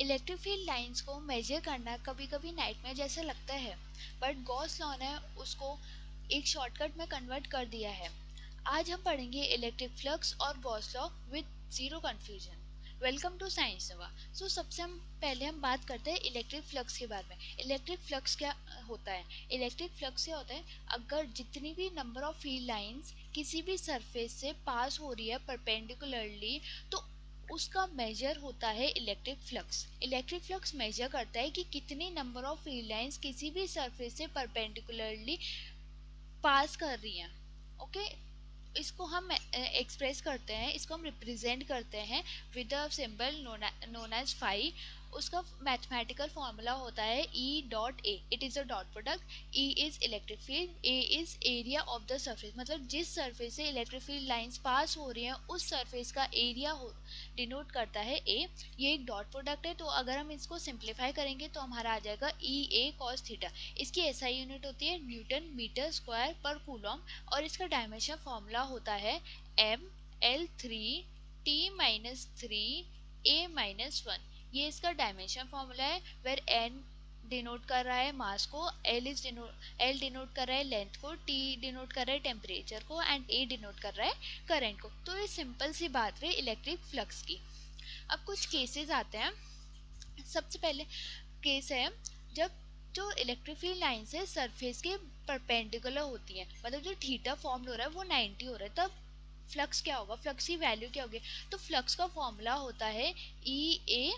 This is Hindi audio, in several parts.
इलेक्ट्रिक फील्ड लाइंस को मेजर करना कभी कभी नाइटमेयर जैसा लगता है, बट गॉस लॉ ने उसको एक शॉर्टकट में कन्वर्ट कर दिया है। आज हम पढ़ेंगे इलेक्ट्रिक फ्लक्स और Gauss law with zero confusion. Welcome to science नवा। सो सबसे पहले हम बात करते हैं इलेक्ट्रिक फ्लक्स के बारे में। इलेक्ट्रिक फ्लक्स क्या होता है? इलेक्ट्रिक फ्लक्स क्या होता है? अगर जितनी भी नंबर ऑफ फील्ड लाइंस किसी भी सरफेस से पास हो रही है परपेंडिकुलरली, तो उसका मेजर होता है electric flux. Electric flux measure करता है कि कितनी नंबर ऑफ फील्ड लाइंस किसी भी सरफेस से परपेंडिकुलरली पास कर रही हैं। ओके, इसको हम एक्सप्रेस करते हैं, इसको हम रिप्रेजेंट करते हैं with a symbol known as phi. उसका मैथमेटिकल फॉर्मूला होता है E dot A, it is a dot product. E is electric field, A is area of the surface, मतलब जिस सरफेस से इलेक्ट्रिक फील्ड लाइंस पास हो रही हैं उस सरफेस का एरिया डिनोट करता है ए। ये एक डॉट प्रोडक्ट है, तो अगर हम इसको सिंप्लीफाई करेंगे तो हमारा आ जाएगा ई ए कॉस थीटा। इसकी एसआई यूनिट होती है newton metre square per coulomb, और इसका डायमेंशन फॉर्मूला होता है M L three T minus three A minus one. ये इसका डायमेंशन फॉर्मूला है, वेर एन डिनोट कर रहा है मास को, एल डिनोट कर रहा है लेंथ को, टी डिनोट कर रहा है टेम्परेचर को, एंड ए डिनोट कर रहा है करंट को। तो ये सिंपल सी बात रही इलेक्ट्रिक फ्लक्स की। अब कुछ केसेस आते हैं। सबसे पहले केस है जब जो इलेक्ट्रिक फील्ड लाइंस है सरफेस के परपेंडिकुलर होती है, मतलब जो थीटा फॉर्म हो रहा है वो 90 हो रहा है, तब फ्लक्स क्या होगा, फ्लक्स की वैल्यू क्या होगी? तो फ्लक्स का फॉर्मूला होता है ई ए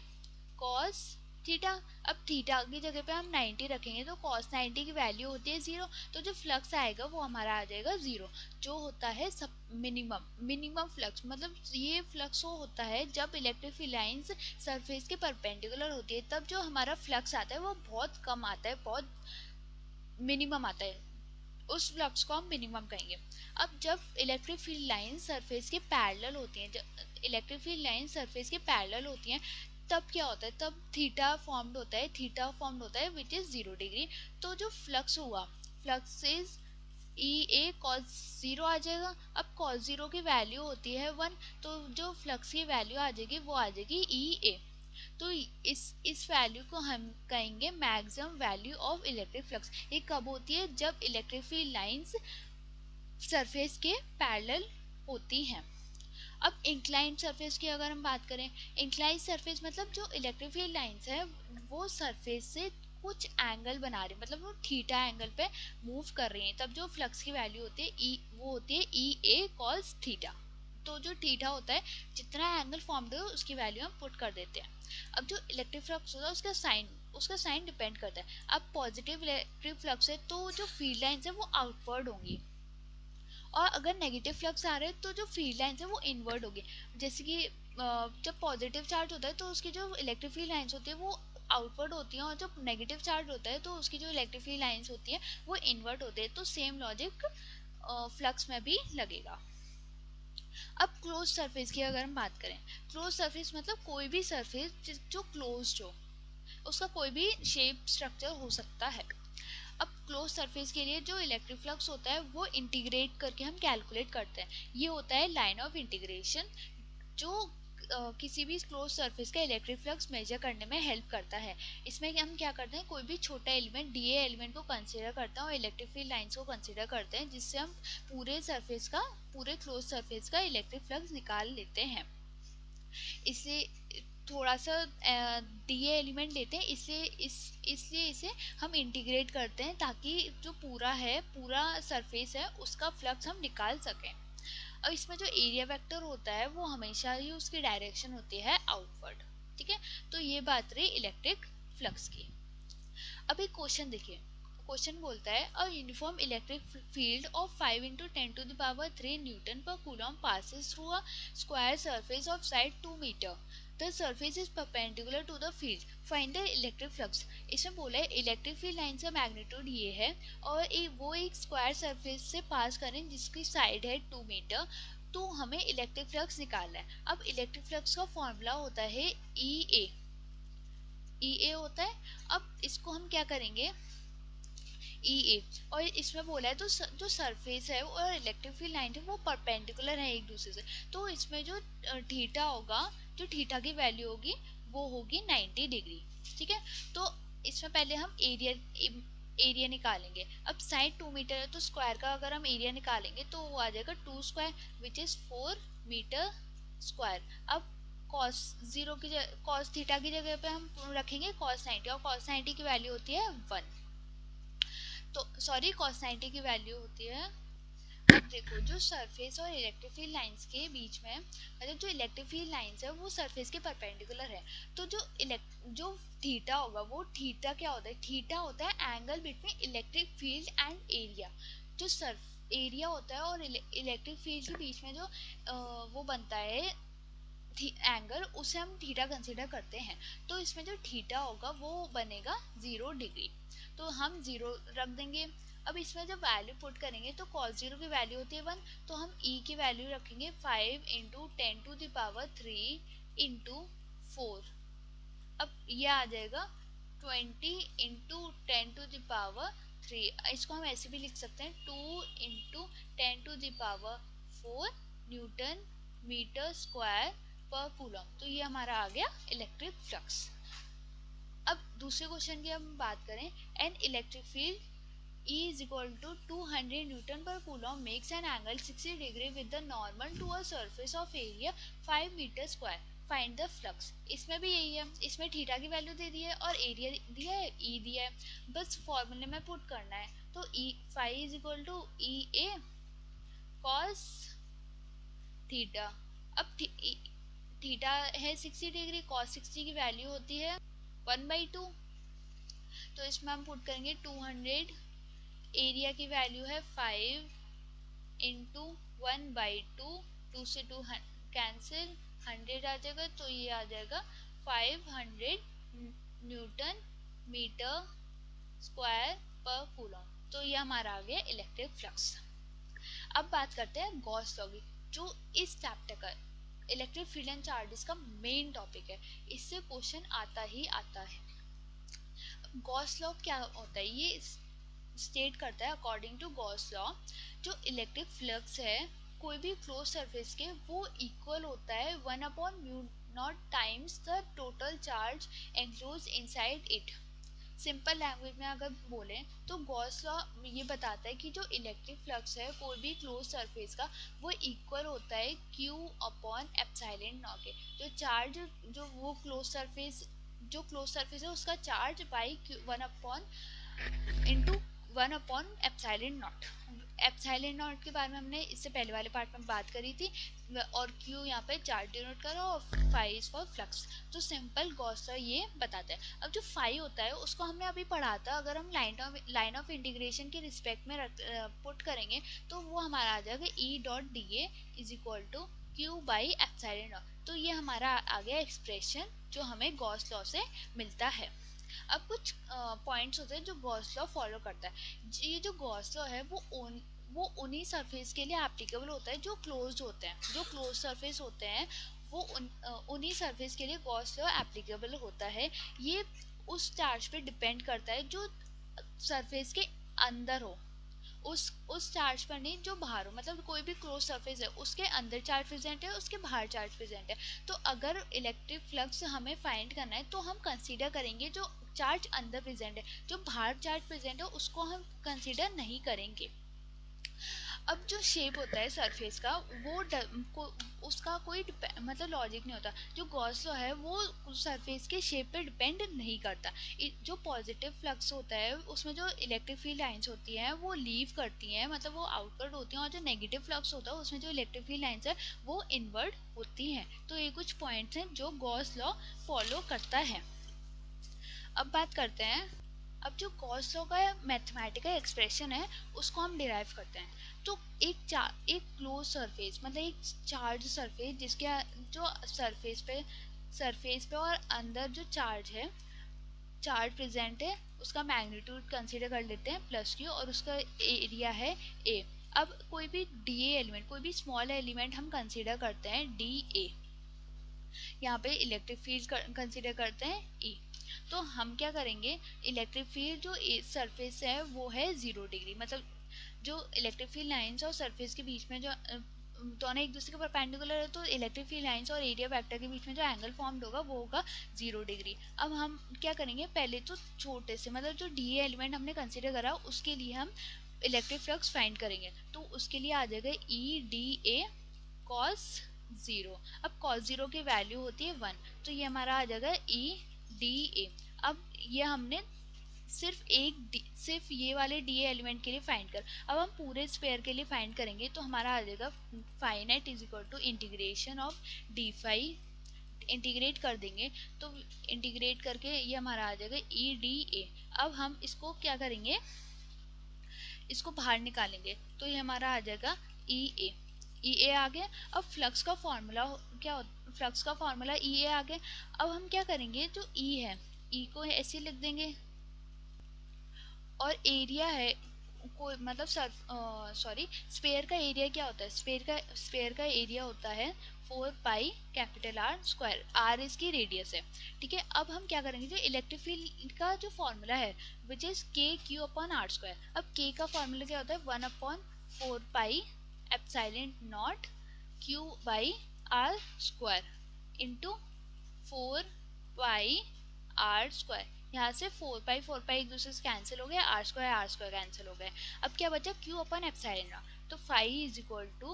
कॉस थीटा। अब थीटा की जगह पे हम 90 रखेंगे तो कॉस 90 की वैल्यू होती है 0, तो जो फ्लक्स आएगा वो हमारा आ जाएगा 0, जो होता है सब मिनिमम फ्लक्स। मतलब ये फ्लक्स वो होता है जब इलेक्ट्रिक फील्ड लाइंस सरफेस के परपेंडिकुलर होती है, तब जो हमारा फ्लक्स आता है वो बहुत कम आता है, बहुत मिनिमम आता है, उस फ्लक्स को हम मिनिमम कहेंगे। अब जब इलेक्ट्रिक फील्ड लाइन सरफेस के पैरेलल होती हैं, जब इलेक्ट्रिक फील्ड लाइन सरफेस के पैरेलल होती हैं, तब क्या होता है, तब थीटा फॉर्म्ड होता है, थीटा फॉर्म्ड होता है विच इज 0 डिग्री। तो जो फ्लक्स हुआ, flux is E A cos 0 आ जाएगा। अब कॉस 0 की वैल्यू होती है 1, तो जो फ्लक्स की वैल्यू आ जाएगी वो आ जाएगी ई ए। तो इस वैल्यू को हम कहेंगे maximum value of electric flux. ये कब होती है? जब इलेक्ट्रिक फील्ड लाइंस सरफेस के पैरेलल होती हैं। अब इंक्लाइंड सरफेस की अगर हम बात करें, इंक्लाइंड सरफेस मतलब जो इलेक्ट्रिक फील्ड लाइंस है वो सरफेस से कुछ एंगल बना रही है, मतलब वो थीटा एंगल पे मूव कर रही है, तब जो फ्लक्स की वैल्यू होती है ई, वो होती है ई ए कॉस थीटा। तो जो थीटा होता है, जितना एंगल फॉर्म्ड हो उसकी वैल्यू हम पुट कर देते हैं। अब जो इलेक्ट्रिक फ्लक्स होता है उसका साइन डिपेंड करता है। अब पॉजिटिव इलेक्ट्रिक फ्लक्स है तो जो फील्ड लाइंस है वो आउटवर्ड होंगी, और अगर नेगेटिव फ्लक्स आ रहे हैं तो जो फील्ड लाइंस है वो इनवर्ड होगी। जैसे कि जब पॉजिटिव चार्ज होता है तो उसकी जो इलेक्ट्रिक फील्ड लाइंस होती है वो आउटवर्ड होती हैं, और जब नेगेटिव चार्ज होता है तो उसकी जो इलेक्ट्रिक फील्ड लाइंस होती है वो इनवर्ट होते हैं। तो सेम लॉजिक फ्लक्स में भी लगेगा। अब क्लोज सरफेस की अगर हम बात करें, क्लोज सरफेस मतलब कोई भी सरफेस जो क्लोज्ड हो, उसका कोई भी शेप स्ट्रक्चर हो सकता है। अब क्लोज सरफेस के लिए जो इलेक्ट्रिक फ्लक्स होता है वो इंटीग्रेट करके हम कैलकुलेट करते हैं, ये होता है लाइन ऑफ इंटीग्रेशन, जो किसी भी क्लोज सरफेस का इलेक्ट्रिक फ्लक्स मेजर करने में हेल्प करता है। इसमें हम क्या करते हैं, कोई भी छोटा एलिमेंट डीए एलिमेंट को कंसीडर करते हैं और इलेक्ट्रिक फील्ड लाइंस को कंसीडर करते हैं, जिससे हम पूरे क्लोज सरफेस का इलेक्ट्रिक फ्लक्स निकाल लेते हैं। इसे थोड़ा सा डीए एलिमेंट लेते हैं, इसलिए इसे हम इंटीग्रेट करते हैं ताकि जो पूरा सरफेस है उसका फ्लक्स हम निकाल सकें। अब इसमें जो एरिया वेक्टर होता है वो हमेशा ही उसकी डायरेक्शन होती है आउटवर्ड। ठीक है, तो ये बात रही इलेक्ट्रिक फ्लक्स की। अब एक क्वेश्चन देखिए, क्वेश्चन बोलता है a uniform electric field of 5 into 10 to the power 3 Newton पर coulomb passes through a square surface of side 2 meter. The surface is perpendicular to the field. Find the electric flux. इसमें बोला है इलेक्ट्रिक फील्ड लाइन का मैग्नीट्यूड ये है, और वो एक स्क्वायर सरफेस से पास करें जिसकी साइड है 2 मीटर, तो हमें इलेक्ट्रिक फ्लक्स निकालना है। अब इलेक्ट्रिक फ्लक्स का फॉर्मूला होता है ई ए होता है। अब इसको हम क्या करेंगे, ई ए, और इसमें बोला है तो जो सरफेस है और इलेक्ट्रिक फील्ड लाइन है वो परपेंडिकुलर है एक दूसरे से, तो इसमें जो थीटा होगा, जो थीटा की वैल्यू होगी वो होगी 90 डिग्री। ठीक है, तो इसमें पहले हम एरिया निकालेंगे। अब साइड 2 मीटर है तो स्क्वायर का अगर हम एरिया निकालेंगे तो वो आ जाएगा 2 square which is 4 metre square. अब कॉस थीटा की जगह पे हम रखेंगे कॉस 90, और कॉस 90 की वैल्यू होती है 1। तो सॉरी, कॉस 90 की वैल्यू होती है। अब देखो, जो सरफेस और इलेक्ट्रिक फील्ड लाइंस के बीच में, मतलब जो इलेक्ट्रिक फील्ड लाइंस है वो सरफेस के परपेंडिकुलर है। तो जो थीटा होगा, वो थीटा क्या होता है, थीटा होता है angle between electric field and area. जो सर्फ एरिया होता है और इलेक्ट्रिक फील्ड के बीच में जो वो बनता है एंगल, उसे हम थीटा कंसीडर करते हैं। तो इसमें जो थीटा होगा वो बनेगा 0 डिग्री, तो हम 0 रख देंगे। अब इसमें जब वैल्यू पुट करेंगे तो cos 0 की वैल्यू होती है 1, तो हम e की वैल्यू रखेंगे 5 इंटू 10⁻³ इंटू 4। अब ये आ जाएगा 20 इंटू 10⁻³ इसको हम ऐसे भी लिख सकते हैं 2 into 10⁻⁴ Newton metre square per coulomb. तो ये हमारा आ गया इलेक्ट्रिक फ्लक्स। अब दूसरे क्वेश्चन की हम बात करें, an electric field E is equal to 200 Newton per Coulomb makes an angle 60 degree with the normal to a surface of area 5 meter square. Find the flux। इसमें भी यही है, इसमें थीटा की वैल्यू दे दी है और एरिया दिया है, E दिया है, बस फॉर्मूले में पुट करना है। तो E phi is equal to E A cos theta. अब थीटा है 60 डिग्री, कॉस 60 की वैल्यू होती है 1/2। तो इसमें हम पुट करेंगे 200, एरिया की वैल्यू है 5 इंटू 1/2, 2 से 2 कैंसिल, 100 आ जाएगा, तो ये आ जाएगा 500 Newton metre square per coulomb. तो ये हमारा आ गया इलेक्ट्रिक फ्लक्स। अब बात करते हैं गॉस लॉ की, जो इस चैप्टर का इलेक्ट्रिक फील्ड एंड चार्जेस का मेन टॉपिक है। इससे क्वेश्चन आता ही आता है। गॉस लॉ क्या होता है, ये स्टेट करता है, अकॉर्डिंग टू गॉस लॉ जो इलेक्ट्रिक फ्लक्स है कोई भी क्लोज सरफेस के, वो इक्वल होता है 1/μ0 times the total charge enclose inside it. Simple language में अगर बोलें तो गॉस लॉ ये बताता है कि जो इलेक्ट्रिक फ्लक्स है कोई भी क्लोज सरफेस का, वो इक्वल होता है Q/ε0 के। जो चार्ज, जो वो क्लोज सरफेस है उसका चार्ज बाई 1/(1/ε0)। एप्सिलॉन के बारे में हमने इससे पहले वाले पार्ट में बात करी थी, और क्यू यहाँ पे चार्ज डिनोट करा और फाई इज फॉर फ्लक्स। तो सिंपल गॉस लॉ ये बताता है। अब जो फाई होता है उसको हमने अभी पढ़ा था, अगर हम लाइन ऑफ इंटीग्रेशन के रिस्पेक्ट में पुट करेंगे तो वो हमारा आ जाएगा E.dA is equal to Q/ε0। तो ये हमारा आ गया एक्सप्रेशन जो हमें गॉस लॉ से मिलता है। अब कुछ पॉइंट्स होते हैं जो गॉस लॉ फॉलो करता है। ये जो गॉस लॉ है वो उन्हीं सरफेस के लिए एप्लीकेबल होता है जो क्लोज्ड होते हैं। जो क्लोज सरफेस होते हैं वो उन्हीं सरफेस के लिए गॉस लॉ एप्लीकेबल होता है। ये उस चार्ज पे डिपेंड करता है जो सरफेस के अंदर हो, उस चार्ज पर नहीं जो बाहर हो। मतलब कोई भी क्लोज सरफेस है उसके अंदर चार्ज प्रेजेंट है, उसके बाहर चार्ज प्रेजेंट है। तो अगर इलेक्ट्रिक फ्लक्स हमें फाइंड करना है तो हम कंसीडर करेंगे जो चार्ज अंदर प्रेजेंट है, जो बाहर चार्ज प्रेजेंट है उसको हम कंसीडर नहीं करेंगे। अब जो शेप होता है सरफेस का उसका कोई मतलब लॉजिक नहीं होता। जो गॉस लॉ है वो सरफेस के शेप पे डिपेंड नहीं करता। जो पॉजिटिव फ्लक्स होता है उसमें जो इलेक्ट्रिक फील्ड लाइंस होती हैं वो लीव करती हैं, मतलब वो आउटवर्ड होती हैं, और जो नेगेटिव फ्लक्स होता है उसमें जो इलेक्ट्रिक फील्ड लाइंस है वो इनवर्ड होती हैं। तो ये कुछ पॉइंट्स हैं जो गॉस लॉ फॉलो करता है। अब बात करते हैं, अब जो गॉस लॉ का मैथमेटिकल एक्सप्रेशन है उसको हम डिराइव करते हैं। तो एक क्लोज सरफेस, मतलब एक चार्ज सरफेस जिसके जो सरफेस पे और अंदर जो चार्ज प्रेजेंट है उसका मैग्नीट्यूड कंसीडर कर लेते हैं +Q, और उसका एरिया है A। अब कोई भी DA एलिमेंट, कोई भी स्मॉल एलिमेंट हम कंसीडर करते हैं DA, यहाँ पे इलेक्ट्रिक फील्ड कंसीडर करते हैं E। तो हम क्या करेंगे, इलेक्ट्रिक फील्ड जो सरफेस है वो है 0 डिग्री, मतलब जो इलेक्ट्रिक फील्ड लाइंस और सरफेस के बीच में जो दोनों एक दूसरे के परपेंडिकुलर है तो इलेक्ट्रिक फील्ड लाइंस और एरिया वेक्टर के बीच में जो एंगल फॉर्म्ड होगा वो होगा 0 डिग्री। अब हम क्या करेंगे, पहले तो छोटे से मतलब जो डी एलिमेंट हमने कंसिडर करा उसके लिए हम इलेक्ट्रिक फ्लक्स फाइंड करेंगे। तो उसके लिए आ जाएगा ई डी ए कॉस 0। अब कॉस 0 की वैल्यू होती है 1, तो ये हमारा आ जाएगा ई डी ए। अब ये हमने सिर्फ ये वाले डी एलिमेंट के लिए फाइंड कर। अब हम पूरे स्पेयर के लिए फाइंड करेंगे तो हमारा आ जाएगा finite is equal to integration of D phi, integrate कर देंगे तो इंटीग्रेट करके ये हमारा आ जाएगा ई डी ए। अब हम इसको क्या करेंगे, इसको बाहर निकालेंगे तो ये हमारा आ जाएगा ई ए। ई ए आ गया। अब फ्लक्स का फॉर्मूला क्या होता, फ्लक्स का फॉर्मूला ई ए आ गया। अब हम क्या करेंगे, जो ई है ई को ऐसे लिख देंगे और एरिया है कोई मतलब सॉरी स्पेयर का एरिया क्या होता है, स्पेयर का एरिया होता है 4 pi capital R square, R इसकी रेडियस है। ठीक है, अब हम क्या करेंगे, जो इलेक्ट्रिक फील्ड का जो फॉर्मूला है which is K Q upon R square. अब के का फॉर्मूला क्या होता है 1/4 pi epsilon naught Q by R square into 4 pi R square. यहाँ से 4 पाई एक दूसरे से कैंसिल हो गया, आर स्क्वायर कैंसिल हो गए। अब क्या बचा, क्यू अपॉन एप्सिलॉन। तो phi is equal to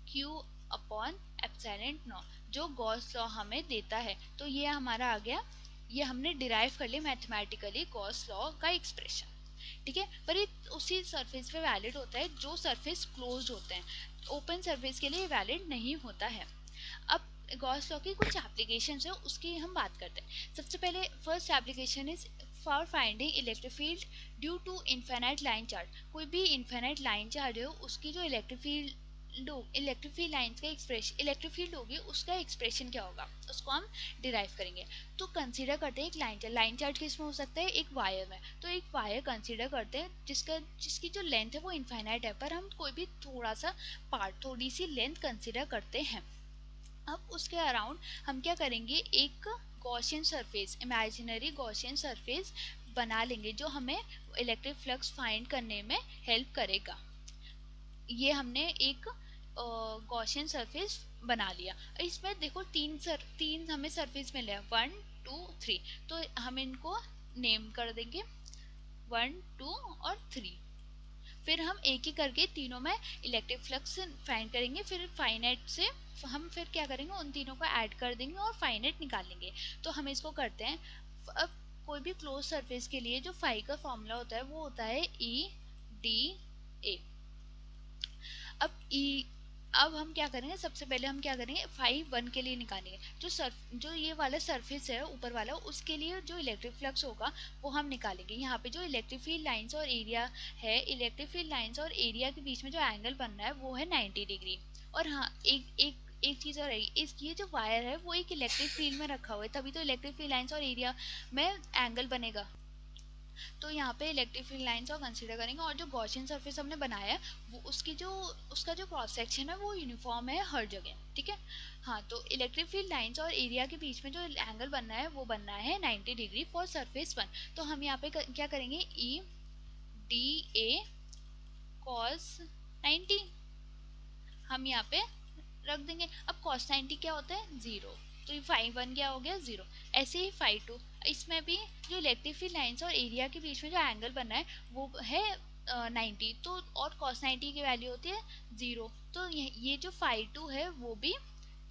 Q upon epsilon naught, जो गॉस लॉ हमें देता है। तो ये हमारा आ गया, ये हमने डिराइव कर लिया मैथमेटिकली गॉस लॉ का एक्सप्रेशन। ठीक है, पर ये उसी सरफेस पे वैलिड होता है जो सरफेस क्लोज्ड होते हैं, ओपन सरफेस के लिए वैलिड नहीं होता है। अब गॉस लॉ की कुछ एप्लीकेशंस है उसकी हम बात करते हैं। सबसे पहले first application is for finding electric field due to infinite line charge. कोई भी इनफाइनाइट लाइन चार्ज है उसकी जो इलेक्ट्रिक फील्ड लाइंस का एक्सप्रेशन, इलेक्ट्रिक फील्ड होगी उसका एक्सप्रेशन क्या होगा उसको हम डिराइव करेंगे। तो कंसीडर करते हैं एक लाइन चार्ज। लाइन चार्ज किस में हो सकता है, एक वायर में। तो एक वायर कंसीडर करते हैं जिसकी जो लेंथ है वो इनफाइनाइट है, पर हम कोई भी थोड़ा सा पार्ट, थोड़ी सी लेंथ कंसीडर करते हैं। अब उसके अराउंड हम क्या करेंगे, एक Gaussian surface, imaginary Gaussian surface बना लेंगे जो हमें इलेक्ट्रिक फ्लक्स फाइंड करने में हेल्प करेगा। ये हमने एक गॉसियन सरफेस बना लिया। इसमें देखो तीन हमें सरफेस मिले हैं, 1 2 3। तो हम इनको नेम कर देंगे 1 2 और 3। फिर हम एक एक करके तीनों में इलेक्ट्रिक फ्लक्स फाइंड करेंगे। फिर फाइनाइट से हम फिर क्या करेंगे, उन तीनों को ऐड कर देंगे और फाइनाइट निकालेंगे। तो हम इसको करते हैं। अब कोई भी क्लोज सरफेस के लिए जो फाई का फॉर्मूला होता है वो होता है ई डी ए। अब हम क्या करेंगे, सबसे पहले हम क्या करेंगे, फाइव 1 के लिए निकालेंगे। जो ये वाला सरफेस है ऊपर वाला, उसके लिए जो इलेक्ट्रिक फ्लक्स होगा वो हम निकालेंगे। यहाँ पे जो इलेक्ट्रिक फील्ड लाइंस और एरिया है, इलेक्ट्रिक फील्ड लाइंस और एरिया के बीच में जो एंगल बन रहा है वो है 90 डिग्री। और हाँ, एक चीज़ और है, ये जो वायर है वो एक इलेक्ट्रिक फील्ड में रखा हुआ है, तभी तो इलेक्ट्रिक फील्ड लाइंस और एरिया में एंगल बनेगा। तो यहाँ पे इलेक्ट्रिक फील्ड लाइंस को कंसीडर करेंगे। और जो गॉसियन सरफेस हमने बनाया है वो उसका जो क्रॉस सेक्शन है वो यूनिफॉर्म है हर जगह। ठीक है, हाँ, तो इलेक्ट्रिक फील्ड लाइंस और एरिया के बीच में जो एंगल बनना है वो बनना है 90 डिग्री फॉर सरफेस 1। तो हम यहाँ पे क्या करेंगे, ई डी ए कॉस 90 हम यहाँ पे रख देंगे। अब cos 90 क्या होता है, 0। तो ये फाइव 1 क्या हो गया, 0। ऐसे ही फाइव 2, इसमें भी जो इलेक्ट्रिक फील्ड लाइंस और एरिया के बीच में जो एंगल बनना है वो है 90। तो और cos 90 की वैल्यू होती है 0। तो ये जो फाइव 2 है वो भी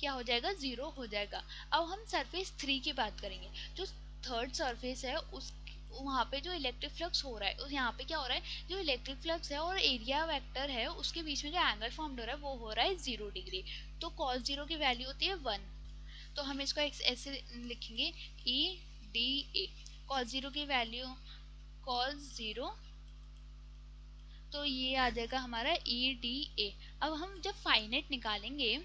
क्या हो जाएगा, 0 हो जाएगा। अब हम सरफेस 3 की बात करेंगे। जो थर्ड सरफेस है उस वहाँ पे जो इलेक्ट्रिक फ्लक्स हो रहा है, यहाँ पे क्या हो रहा है, जो इलेक्ट्रिक फ्लक्स है और एरिया वेक्टर है उसके बीच में जो एंगल फॉर्म हो रहा है वो हो रहा है 0 डिग्री। तो cos 0 की वैल्यू होती है 1। तो हम इसको ऐसे लिखेंगे ई डी ए। cos 0 की वैल्यू cos 0, तो ये आ जाएगा हमारा ई डी ए। अब हम जब फाइनेट निकालेंगे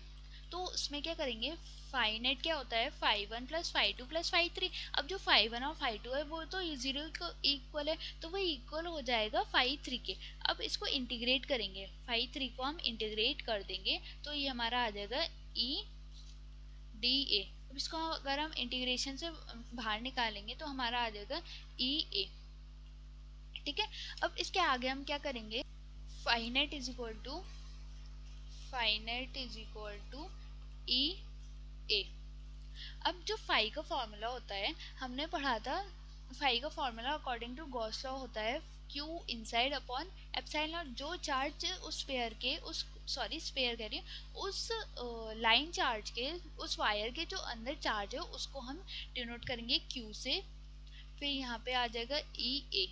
तो उसमें क्या करेंगे, फाइनेट क्या होता है, five 1 plus five 2 plus five 3। अब जो फाइव 1 और फाइव 2 है वो तो 0 को इक्वल है, तो वो इक्वल हो जाएगा फाइव 3 के। अब इसको इंटीग्रेट करेंगे, फाइव 3 को हम इंटीग्रेट कर देंगे तो ये हमारा आ जाएगा ई डी ए। अब इसको अगर हम इंटीग्रेशन से बाहर निकालेंगे तो हमारा आ जाएगा ई ए। ठीक है, अब इसके आगे हम क्या करेंगे, phi net is equal to phi net is equal to E A. अब जो फाई का फॉर्मूला होता है हमने पढ़ा था, फाई का formula according to Gauss law होता है Q inside upon epsilon naught. जो चार्ज उस स्फीयर के उस स्फीयर कह रही है उस लाइन चार्ज के उस वायर के जो अंदर चार्ज है उसको हम डिनोट करेंगे Q से। फिर यहाँ पे आ जाएगा ई ए।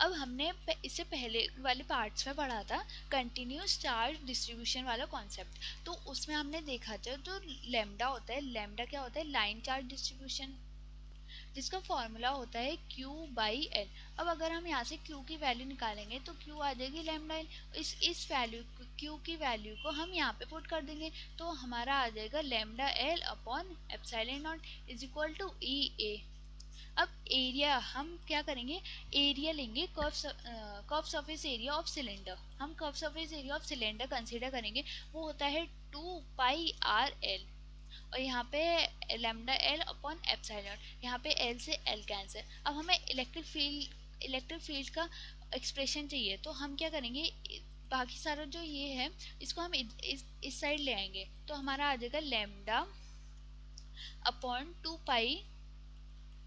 अब हमने इससे पहले वाले पार्ट्स में पढ़ा था कंटिन्यूस चार्ज डिस्ट्रीब्यूशन वाला कॉन्सेप्ट। तो उसमें हमने देखा था जो लैम्डा होता है, लैम्डा क्या होता है, लाइन चार्ज डिस्ट्रीब्यूशन, जिसका फॉर्मूला होता है Q बाई एल। अब अगर हम यहाँ से Q की वैल्यू निकालेंगे तो Q आ जाएगी लैम्डा एल। इस वैल्यू Q की वैल्यू को हम यहाँ पे पुट कर देंगे तो हमारा आ जाएगा lambda L upon epsilon naught is equal to E A. अब एरिया हम क्या करेंगे, एरिया लेंगे, curve surface area of cylinder. हम curve surface area of cylinder consider करेंगे, वो होता है 2 पाई आर एल। और यहाँ पे लैम्डा एल अपॉन एप्सिलॉन, यहाँ पे एल से एल कैंसिल। अब हमें इलेक्ट्रिक फील्ड का एक्सप्रेशन चाहिए तो हम क्या करेंगे, बाकी सारा जो ये है इसको हम इस साइड ले आएंगे तो हमारा आ जाएगा lambda upon 2 pi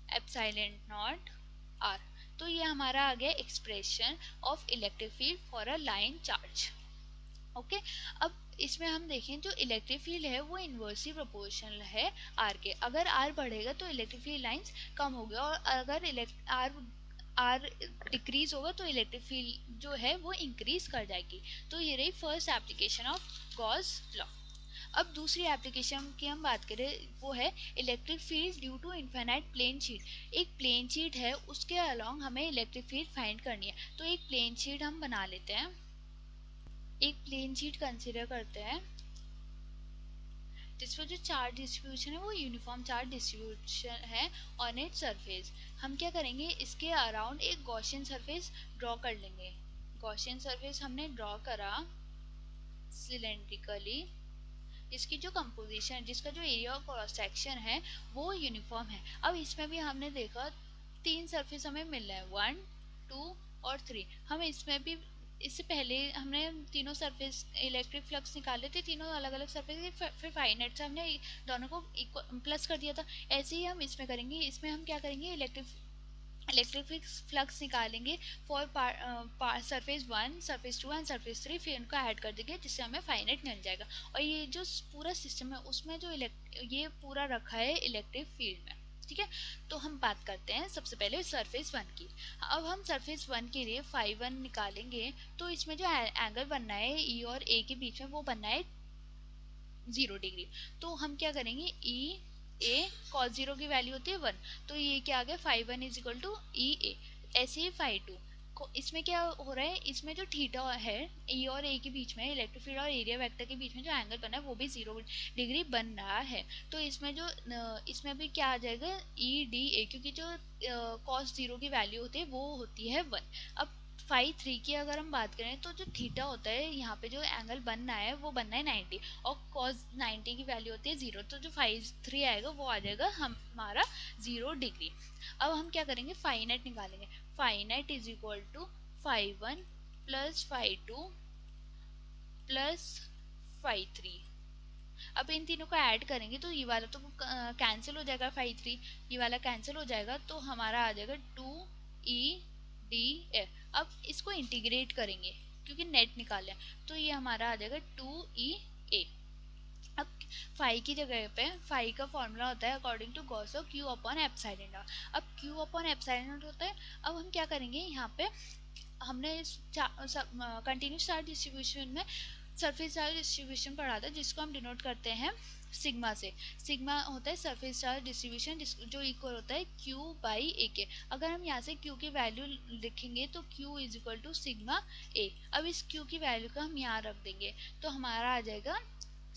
epsilon naught R. तो ये हमारा आ गया expression of electric field for a line charge. Okay. अब इसमें हम देखें जो इलेक्ट्रिक फील्ड है वो इन्वर्सली प्रोपोर्शनल है आर के। अगर आर बढ़ेगा तो इलेक्ट्रिक फील्ड लाइंस कम हो गया, और अगर आर डिक्रीज होगा तो इलेक्ट्रिक फील्ड जो है वो इंक्रीज कर जाएगी। तो ये रही first application of Gauss law. अब दूसरी एप्लीकेशन की हम बात करें वो है electric field due to infinite plane sheet. एक प्लेन शीट है उसके अलोंग हमें इलेक्ट्रिक फील्ड फाइंड करनी है। तो एक प्लेन शीट हम बना लेते हैं, एक प्लेन शीट कंसीडर करते हैं जिसमें जो चार्ज डिस्ट्रीब्यूशन है वो यूनिफॉर्म चार्ज डिस्ट्रीब्यूशन है ऑन इट सरफेस। हम क्या करेंगे, इसके अराउंड एक गॉसियन सरफेस ड्रॉ कर लेंगे। गॉसियन सरफेस हमने ड्रॉ करा सिलेंड्रिकली, इसकी जो कंपोजिशन, जिसका जो एरिया ऑफ क्रॉस सेक्शन है वो यूनिफॉर्म है। अब इसमें भी हमने देखा 3 सरफेस हमें मिल रहा है, 1 2 और 3। हम इसमें भी इससे पहले हमने तीनों सरफेस इलेक्ट्रिक फ्लक्स निकाले थे, तीनों अलग अलग सरफेस, फिर फाइनाइट से हमने दोनों को प्लस कर दिया था। ऐसे ही हम इसमें करेंगे। इसमें हम क्या करेंगे, इलेक्ट्रिक फ्लक्स निकालेंगे for surface 1 surface 2 and surface 3, फिर उनको ऐड कर देंगे जिससे हमें फाइनाइट मिल जाएगा। और ये जो पूरा सिस्टम है उसमें जो ये पूरा रखा है इलेक्ट्रिक फील्ड में। ठीक है, तो हम बात करते हैं सबसे पहले सरफेस 1 की। अब हम सरफेस 1 के लिए फाई 1 निकालेंगे तो इसमें जो एंगल बनना है ई और ए के बीच में वो बनना है 0 डिग्री। तो हम क्या करेंगे, ई ए कॉस 0 की वैल्यू होती है 1, तो ये क्या आ गया, phi 1 is equal to E ए। ऐसे ही फाई 2 को, इसमें क्या हो रहा है, इसमें जो थीटा है ई और ए के बीच में, इलेक्ट्रिक फील्ड और एरिया वेक्टर के बीच में जो एंगल बना है वो भी 0 डिग्री बन रहा है। तो इसमें जो इसमें भी क्या आ जाएगा, ई डी ए, क्योंकि जो कॉस 0 की वैल्यू होती है वो होती है 1। अब फाई 3 की अगर हम बात करें तो जो थीटा होता है यहाँ पे जो एंगल बनना है वो बनना है 90, और cos 90 की वैल्यू होती है 0। तो जो फाई 3 आएगा वो आ जाएगा हमारा 0 डिग्री। अब हम क्या करेंगे, फाई नेट निकालेंगे। Phi net is equal to phi 1 plus phi 2 plus phi 3। अब इन तीनों को ऐड करेंगे तो ये वाला तो कैंसिल हो जाएगा, फाई 3 ये वाला कैंसिल हो जाएगा, तो हमारा आ जाएगा 2 ई डी ए। अब इसको इंटीग्रेट करेंगे क्योंकि नेट निकाले, तो ये हमारा आ जाएगा 2 ई ए। अब फाई की जगह पे फाई का फॉर्मूला होता है according to Gauss law Q upon epsilon naught. अब क्यू अपॉन एप्सिलॉन नॉट होता है। अब हम क्या करेंगे, यहाँ पे हमने कंटिन्यूस चार्ज डिस्ट्रीब्यूशन में सरफेस चार्ज डिस्ट्रीब्यूशन पढ़ा था जिसको हम डिनोट करते हैं सिग्मा से। सिग्मा होता है सरफेस चार्ज डिस्ट्रीब्यूशन जो इक्वल होता है क्यू बाई ए के। अगर हम यहाँ से क्यू की वैल्यू लिखेंगे तो Q is equal to sigma A. अब इस क्यू की वैल्यू का हम यहाँ रख देंगे तो हमारा आ जाएगा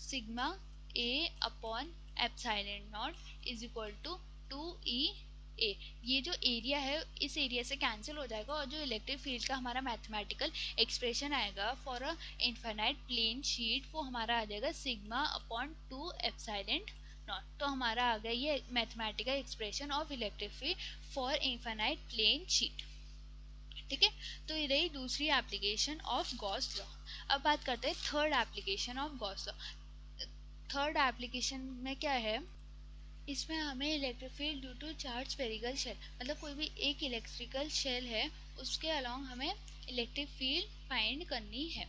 sigma A upon epsilon naught is equal to 2 E A. ये जो एरिया है इस एरिया से कैंसिल हो जाएगा, और जो इलेक्ट्रिक फील्ड का हमारा मैथमेटिकल एक्सप्रेशन आएगा for a infinite plane sheet वो हमारा आ जाएगा सिग्मा अपॉन 2 एप्सिलॉन नॉट। तो हमारा आ गया ये mathematical expression of electric field for infinite plane sheet. ठीक है। तो ये रही दूसरी एप्लीकेशन ऑफ गॉस लॉ। अब बात करते हैं third application of Gauss law. Third application में क्या है, इसमें हमें electric field due to charge spherical shell, मतलब कोई भी एक इलेक्ट्रिकल शेल है उसके अलोंग हमें इलेक्ट्रिक फील्ड फाइंड करनी है।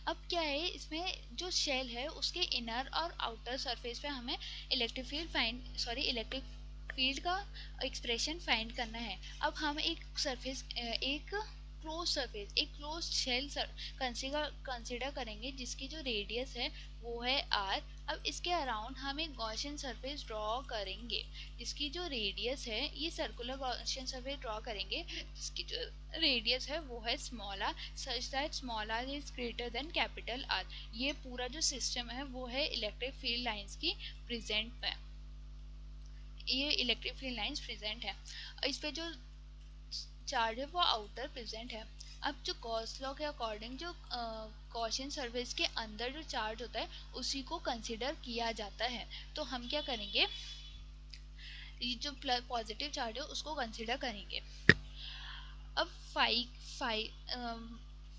अब क्या है, इसमें जो शेल है उसके इनर और आउटर सरफेस पे हमें इलेक्ट्रिक फील्ड का एक्सप्रेशन फाइंड करना है। अब हम एक क्लोज शेल कंसीडर करेंगे जिसकी जो रेडियस है वो है आर। अब इसके अराउंड हम एक गॉसियन सरफेस ड्रॉ करेंगे जिसकी जो रेडियस है, ये सर्कुलर गॉसियन सरफेस ड्रॉ करेंगे जिसकी जो रेडियस है वो है small R, such that small R is greater than capital R. ये पूरा जो सिस्टम है वो है इलेक्ट्रिक फील्ड लाइंस की प्रेजेंट में, ये इलेक्ट्रिक फील्ड लाइंस प्रेजेंट है। इस पे जो चार्ज है वो आउटर प्रेजेंट है। अब जो गॉस लॉ के अकॉर्डिंग जो गॉसियन सरफेस के अंदर जो चार्ज होता है उसी को कंसिडर किया जाता है। तो हम क्या करेंगे, ये जो पॉजिटिव चार्ज है उसको कंसिडर करेंगे। अब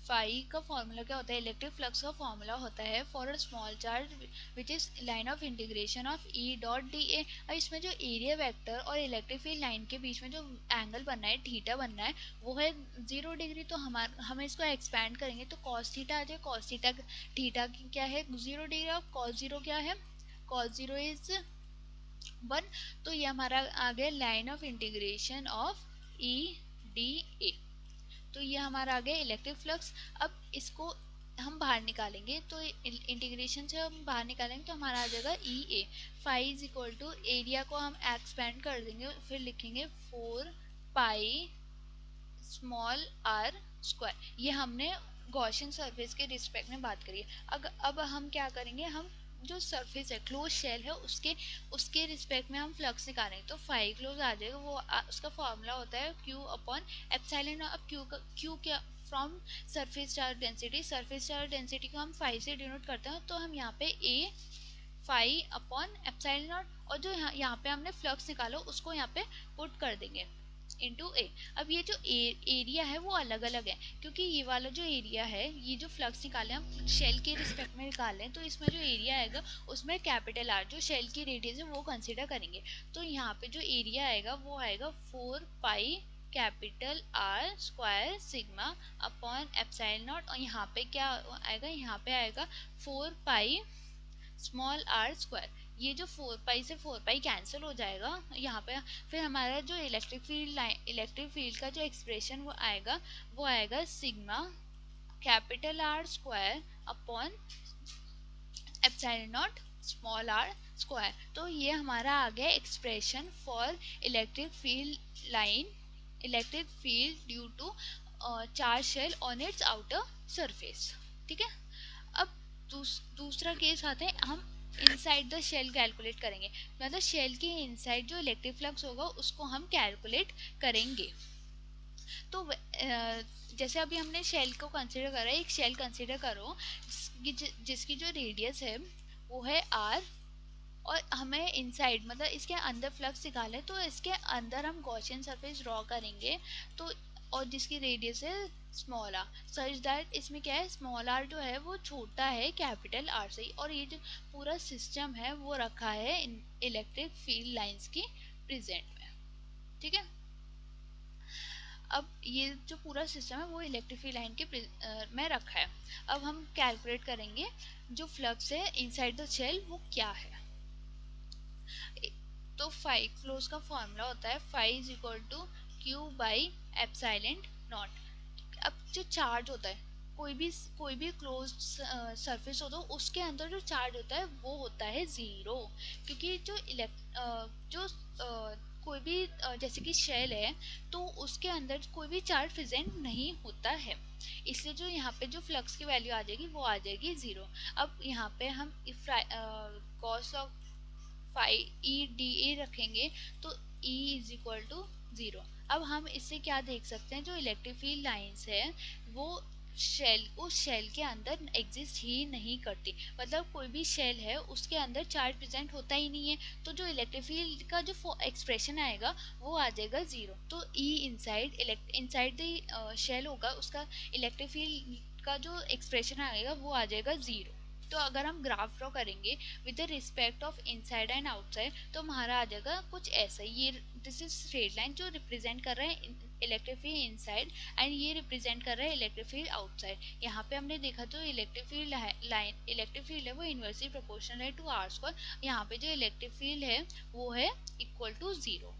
फाई का फॉर्मूला क्या होता है, इलेक्ट्रिक फ्लक्स का फॉर्मूला होता है for a small charge which is line of integration of E dot D A. और इसमें जो एरिया वेक्टर और इलेक्ट्रिक फील्ड लाइन के बीच में जो एंगल बनना है, थीटा बनना है, वो है 0 डिग्री। तो हम इसको एक्सपैंड करेंगे तो कॉस थीटा आ जाए। कॉस थीटा थीटा क्या है 0 डिग्री, और कॉस जीरो क्या है, कॉस जीरो इज 1। तो ये हमारा आ गया line of integration of E D A. तो ये हमारा आ गया इलेक्ट्रिक फ्लक्स। अब इसको हम बाहर निकालेंगे, तो इंटीग्रेशन से हम बाहर निकालेंगे तो हमारा आ जाएगा E A. Phi is equal to area को हम एक्सपेंड कर देंगे, फिर लिखेंगे 4 पाई स्मॉल आर स्क्वायर। ये हमने गॉसियन सरफेस के रिस्पेक्ट में बात करी है। अब हम क्या करेंगे, हम जो सरफेस है क्लोज शेल है उसके रिस्पेक्ट में हम फ्लक्स निकालेंगे। तो फाइव क्लोज आ जाएगा, उसका फॉर्मूला होता है क्यू अपॉन एप्सिलॉन। अब क्यू क्या, फ्रॉम सरफेस चार्ज डेंसिटी को हम फाइव से डिनोट करते हैं, तो हम यहाँ पे ए फाइव अपॉन एप्सिलॉन नॉट, और जो यहाँ पे हमने फ्लक्स निकालो उसको यहाँ पे पुट कर देंगे इंटू ए। अब ये जो एरिया है वो अलग अलग है, क्योंकि ये वाला जो एरिया है, ये जो फ्लक्स निकाले हम शेल के रिस्पेक्ट में निकालें, तो इसमें जो एरिया आएगा उसमें कैपिटल आर जो शेल की रेडियस है वो कंसिडर करेंगे। तो यहाँ पे जो एरिया आएगा वो आएगा 4 pi capital R square sigma upon epsilon not. और यहाँ पे क्या आएगा, यहाँ पे आएगा 4 पाई स्मॉल आर स्क्वायर। ये जो 4 पाई से 4 पाई कैंसिल हो जाएगा यहाँ पे, फिर हमारा जो इलेक्ट्रिक फील्ड का जो एक्सप्रेशन वो आएगा sigma capital R square upon epsilon naught small R square. तो ये हमारा आ गया expression for electric field due to charge shell on its outer surface. ठीक है। अब दूसरा केस आता है, हम इनसाइड द शेल कैलकुलेट करेंगे, मतलब शेल के इनसाइड जो इलेक्ट्रिक फ्लक्स होगा उसको हम कैलकुलेट करेंगे। तो जैसे अभी हमने शेल को कंसीडर करा है, एक शेल कंसीडर करो जिसकी जो रेडियस है वो है आर, और हमें इनसाइड मतलब इसके अंदर फ्लक्स निकाले, तो इसके अंदर हम गॉसियन सरफेस ड्रॉ करेंगे, तो और जिसकी रेडियस है स्मॉल आर, सच दैट इसमें क्या है, स्मॉल आर जो है वो छोटा है कैपिटल आर से। और ये जो पूरा सिस्टम है वो रखा है इलेक्ट्रिक फील्ड लाइंस की प्रेजेंट में। ठीक है। अब ये जो पूरा सिस्टम है वो इलेक्ट्रिक फील्ड लाइन के में रखा है। अब हम कैलकुलेट करेंगे जो फ्लक्स है इनसाइड द शेल वो क्या है। तो फाई क्लोज का फॉर्मूला होता है phi is equal to Q by epsilon naught. अब जो चार्ज होता है, कोई भी क्लोज सरफेस होता है उसके अंदर जो चार्ज होता है वो होता है 0, क्योंकि जो कोई भी जैसे कि शेल है तो उसके अंदर कोई भी चार्ज प्रेजेंट नहीं होता है, इसलिए जो यहाँ पे जो फ्लक्स की वैल्यू आ जाएगी वो आ जाएगी 0। अब यहाँ पे हम cos of five E D A रखेंगे तो E इज इक्वल टू 0। अब हम इससे क्या देख सकते हैं, जो इलेक्ट्रिक फील्ड लाइंस है वो शेल उस शेल के अंदर एग्जिस्ट ही नहीं करती, मतलब कोई भी शेल है उसके अंदर चार्ज प्रेजेंट होता ही नहीं है, तो जो इलेक्ट्रिक फील्ड का जो एक्सप्रेशन आएगा वो आ जाएगा जीरो। तो ई इनसाइड द शेल होगा, उसका इलेक्ट्रिक फील्ड का जो एक्सप्रेशन आएगा वो आ जाएगा जीरो। तो अगर हम ग्राफ ड्रॉ करेंगे with the respect of inside and outside तो हमारा आ जाएगा कुछ ऐसा। ये दिस इज स्ट्रेट लाइन जो रिप्रेजेंट कर रहा है इलेक्ट्रिक फील्ड इनसाइड एंड ये रिप्रेजेंट कर रहा है इलेक्ट्रिक फील्ड आउटसाइड। यहाँ पे हमने देखा जो इलेक्ट्रिक फील्ड है वो इनवर्सली प्रोपोर्शनल है टू आर स्क्वायर। यहाँ पे जो इलेक्ट्रिक फील्ड है वो है इक्वल टू जीरो।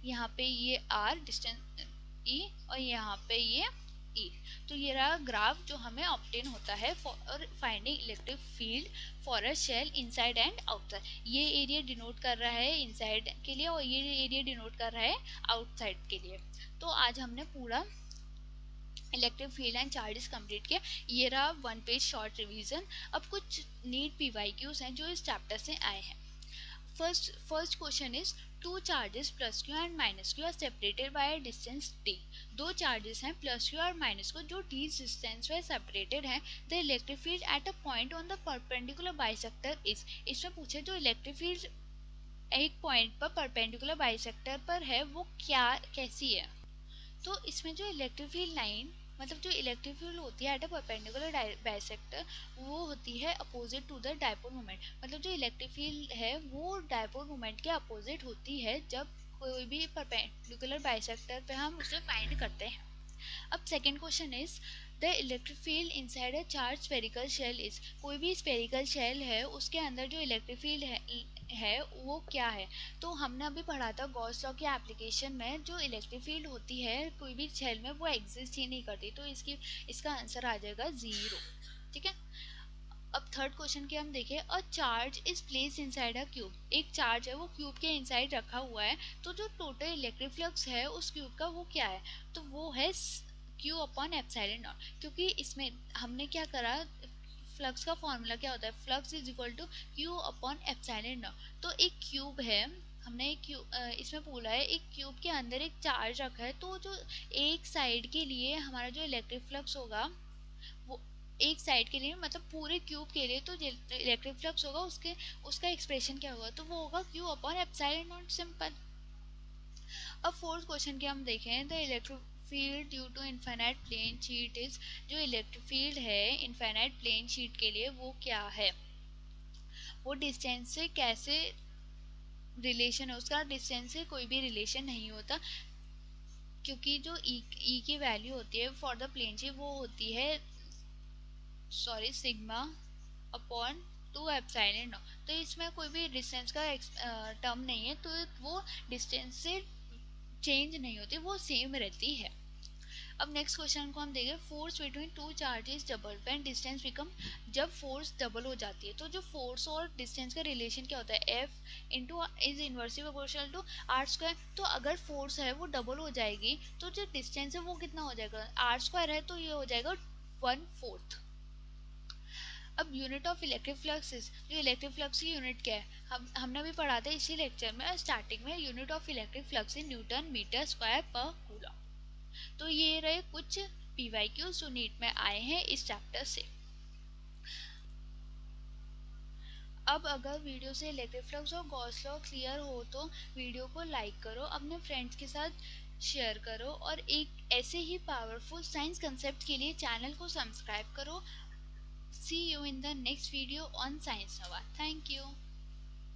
यहाँ पे ये आर डिस्टेंस ई और यहाँ पे ये ई। तो ये रहा ग्राफ जो हमें ऑब्टेन होता है for finding electric field for a shell inside and outside. ये एरिया डिनोट कर रहा है इनसाइड के लिए और ये एरिया डिनोट कर रहा है आउटसाइड के लिए। तो आज हमने पूरा electric field and charges complete किया। ये रहा वन पेज शॉर्ट रिवीजन। अब कुछ नीट पीवाईक्यूज हैं जो इस चैप्टर से आए हैं। First question is two charges plus q and minus q are separated by a distance t। दो चार्जेस हैं प्लस क्यू और माइनस को जो t डिस्टेंस पे सेपरेटेड हैं। The electric field at a point on the perpendicular bisector is. इसमें पूछे जो इलेक्ट्रिक फील्ड एक पॉइंट पर परपेंडिकुलर बाइसेक्टर पर है वो क्या कैसी है। तो इसमें जो इलेक्ट्रिक फील्ड लाइन मतलब जो इलेक्ट्रिक फील्ड होती है एट अ परपेंडिकुलर बाइसेक्टर वो होती है opposite to the dipole moment. मतलब जो इलेक्ट्रिक फील्ड है वो डायपोल मोमेंट के अपोजिट होती है जब कोई भी परपेंडिकुलर बाइसेक्टर पे हम उसे फाइंड करते हैं। अब second question is the electric field inside a charge spherical shell is. कोई भी स्फेरिकल शेल है उसके अंदर जो इलेक्ट्रिक फील्ड है वो क्या है। तो हमने अभी पढ़ा था गॉस लॉ के एप्लीकेशन में जो इलेक्ट्रिक फील्ड होती है कोई भी शेल में वो एग्जिस्ट ही नहीं करती, तो इसका आंसर आ जाएगा जीरो। ठीक है। अब थर्ड क्वेश्चन के हम देखें a charge is place inside a cube. एक चार्ज है वो क्यूब के इनसाइड रखा हुआ है, तो जो टोटल इलेक्ट्रिक फ्लक्स है उस क्यूब का वो क्या है। तो वो है क्यू अपॉन एप्सिलॉन नॉट। क्योंकि इसमें हमने क्या करा फ्लक्स का फॉर्मूला क्या होता है flux is equal to Q upon epsilon naught. तो एक क्यूब है हमने एक क्यूब इसमें बोला है एक क्यूब के अंदर एक चार्ज रखा है, तो जो एक साइड के लिए हमारा जो इलेक्ट्रिक फ्लक्स होगा वो एक साइड के लिए मतलब पूरे क्यूब के लिए तो इलेक्ट्रिक फ्लक्स होगा उसका एक्सप्रेशन क्या होगा तो वो होगा q upon epsilon naught simple. अब फोर्थ क्वेश्चन के हम देखें the electric field due to infinite plane sheet is. जो इलेक्ट्रिक फील्ड है इनफाइनाइट प्लेन शीट के लिए वो क्या है, वो डिस्टेंस से कैसे रिलेशन है। उसका डिस्टेंस से कोई भी रिलेशन नहीं होता क्योंकि जो ई की वैल्यू होती है फॉर द प्लेन शीट वो होती है sigma upon two epsilon naught. तो इसमें कोई भी डिस्टेंस का टर्म नहीं है, तो वो डिस्टेंस से चेंज नहीं होती, वो सेम रहती है। अब नेक्स्ट क्वेश्चन को हम देखें force between two charges double when distance become. जब फोर्स डबल हो जाती है तो जो फोर्स और डिस्टेंस का रिलेशन क्या होता है F into is inversely proportional to r square. तो अगर फोर्स है वो डबल हो जाएगी तो जो डिस्टेंस है वो कितना हो जाएगा आर स्क्वायर है तो ये हो जाएगा 1/4। अब यूनिट ऑफ इलेक्ट्रिक फ्लक्स जो इलेक्ट्रिक फ्लक्स की यूनिट क्या है हमने अभी पढ़ा था इसी लेक्चर में स्टार्टिंग में। Unit of electric flux in newton metre square per coulomb. तो ये रहे कुछ पीवाईक्यूज जो नीट में आए हैं इस चैप्टर से। अब अगर वीडियो से इलेक्ट्रिक फ्लक्स और गॉस लॉ क्लियर हो तो वीडियो को लाइक करो, अपने फ्रेंड्स के साथ शेयर करो और एक ऐसे ही पावरफुल साइंस कंसेप्ट के लिए चैनल को सब्सक्राइब करो। See you in the next video on Science Nova. Thank you.